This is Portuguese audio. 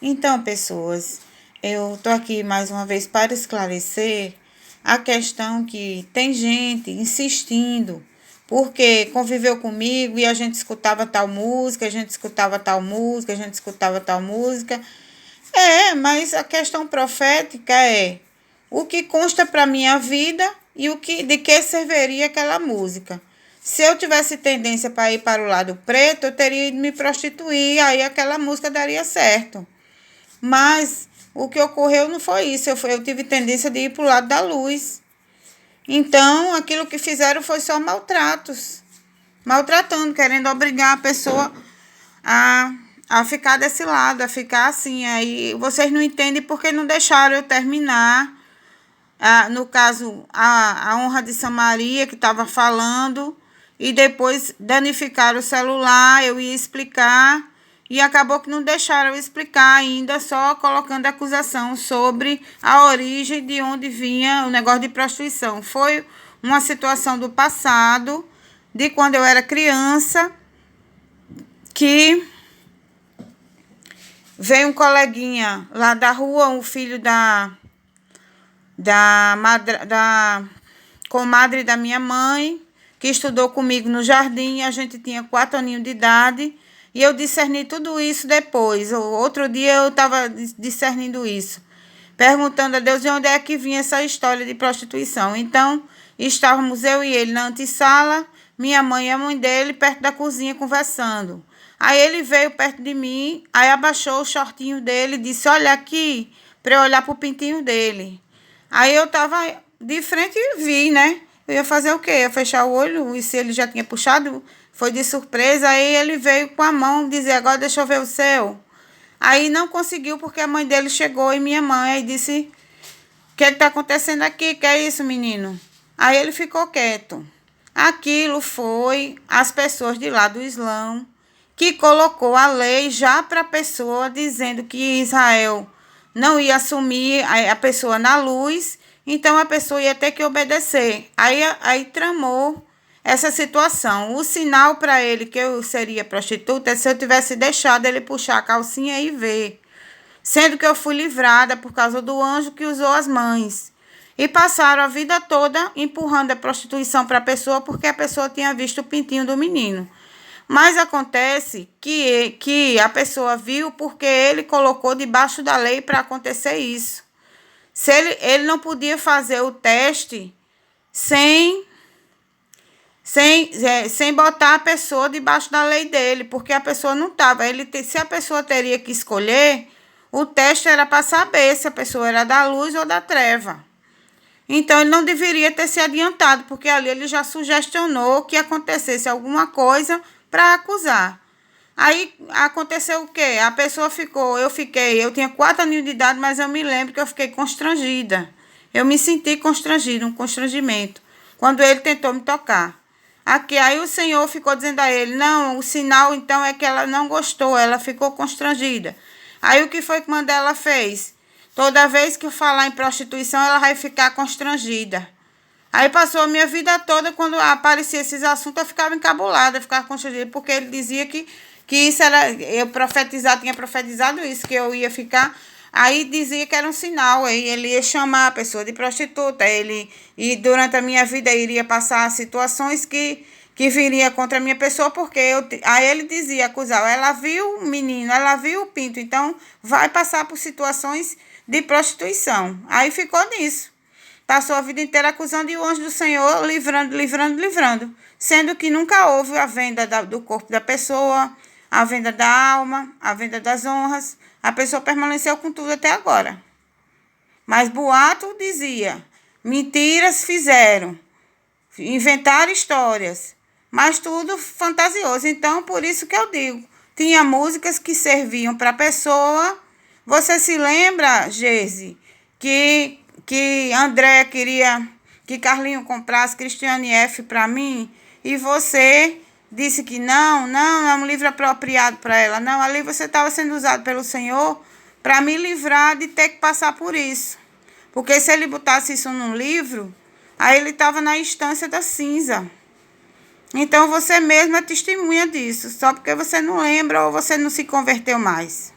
Então, pessoas, eu tô aqui mais uma vez para esclarecer a questão que tem gente insistindo, porque conviveu comigo e a gente escutava tal música, a gente escutava tal música, a gente escutava tal música. Mas a questão profética é o que consta para minha vida e de que serviria aquela música. Se eu tivesse tendência para ir para o lado preto, eu teria ido me prostituir, aí aquela música daria certo. Mas o que ocorreu não foi isso. Eu tive tendência de ir para o lado da luz. Então, aquilo que fizeram foi só maltratos. Maltratando, querendo obrigar a pessoa a, a ficar desse lado, a ficar assim. Aí vocês não entendem porque não deixaram eu terminar. No caso, a honra de Samaria, que estava falando, e depois danificaram o celular, eu ia explicar, e acabou que não deixaram eu explicar ainda, só colocando acusação sobre a origem de onde vinha o negócio de prostituição. Foi uma situação do passado, de quando eu era criança, que veio um coleguinha lá da rua, um filho da comadre da minha mãe, que estudou comigo no jardim. A gente tinha 4 aninhos de idade, e eu discerni tudo isso depois. Outro dia eu estava discernindo isso, perguntando a Deus de onde é que vinha essa história de prostituição. Então, estávamos eu e ele na antessala, minha mãe e a mãe dele perto da cozinha conversando. Aí ele veio perto de mim, aí abaixou o shortinho dele e disse: olha aqui, para eu olhar pro pintinho dele. Aí eu tava de frente e vi, né? Eu ia fazer o quê? Eu ia fechar o olho, e se ele já tinha puxado, foi de surpresa. Aí ele veio com a mão dizer: agora deixa eu ver o seu. Aí não conseguiu porque a mãe dele chegou e minha mãe aí disse: o que está acontecendo aqui? Que é isso, menino? Aí ele ficou quieto. Aquilo foi as pessoas de lá do Islã que colocou a lei já para a pessoa, dizendo que Israel não ia assumir a pessoa na luz, então a pessoa ia ter que obedecer. Aí tramou essa situação. O sinal para ele que eu seria prostituta é se eu tivesse deixado ele puxar a calcinha e ver. Sendo que eu fui livrada por causa do anjo que usou as mães. E passaram a vida toda empurrando a prostituição para a pessoa porque a pessoa tinha visto o pintinho do menino. Mas acontece que a pessoa viu porque ele colocou debaixo da lei para acontecer isso. Se ele não podia fazer o teste sem botar a pessoa debaixo da lei dele, porque a pessoa não estava. Se a pessoa teria que escolher, o teste era para saber se a pessoa era da luz ou da treva. Então, ele não deveria ter se adiantado, porque ali ele já sugestionou que acontecesse alguma coisa para acusar. Aí aconteceu o quê? A pessoa eu tinha 4 anos de idade, mas eu me lembro que eu fiquei constrangida. Eu me senti constrangida, um constrangimento, quando ele tentou me tocar. Aí o Senhor ficou dizendo a ele: não, o sinal então é que ela não gostou, ela ficou constrangida. Aí o que foi que Mandela fez? Toda vez que eu falar em prostituição, ela vai ficar constrangida. Aí passou a minha vida toda, quando apareciam esses assuntos, eu ficava encabulada, eu ficava constrangida, porque ele dizia que isso era, tinha profetizado isso, que eu ia ficar. Aí dizia que era um sinal, aí ele ia chamar a pessoa de prostituta, e durante a minha vida iria passar situações que viria contra a minha pessoa, porque aí ele dizia, acusava, ela viu o menino, ela viu o pinto, então vai passar por situações de prostituição. Aí ficou nisso. Passou a vida inteira acusando, e o anjo do Senhor livrando. Sendo que nunca houve a venda do corpo da pessoa, a venda da alma, a venda das honras. A pessoa permaneceu com tudo até agora. Mas boato dizia, mentiras fizeram, inventaram histórias, mas tudo fantasioso. Então, por isso que eu digo, tinha músicas que serviam para a pessoa. Você se lembra, Geise, que André queria que Carlinho comprasse Cristiane F para mim, e você disse que não, é um livro apropriado para ela. Não, ali você estava sendo usado pelo Senhor para me livrar de ter que passar por isso. Porque se ele botasse isso num livro, aí ele estava na instância da cinza. Então você mesmo é testemunha disso, só porque você não lembra ou você não se converteu mais.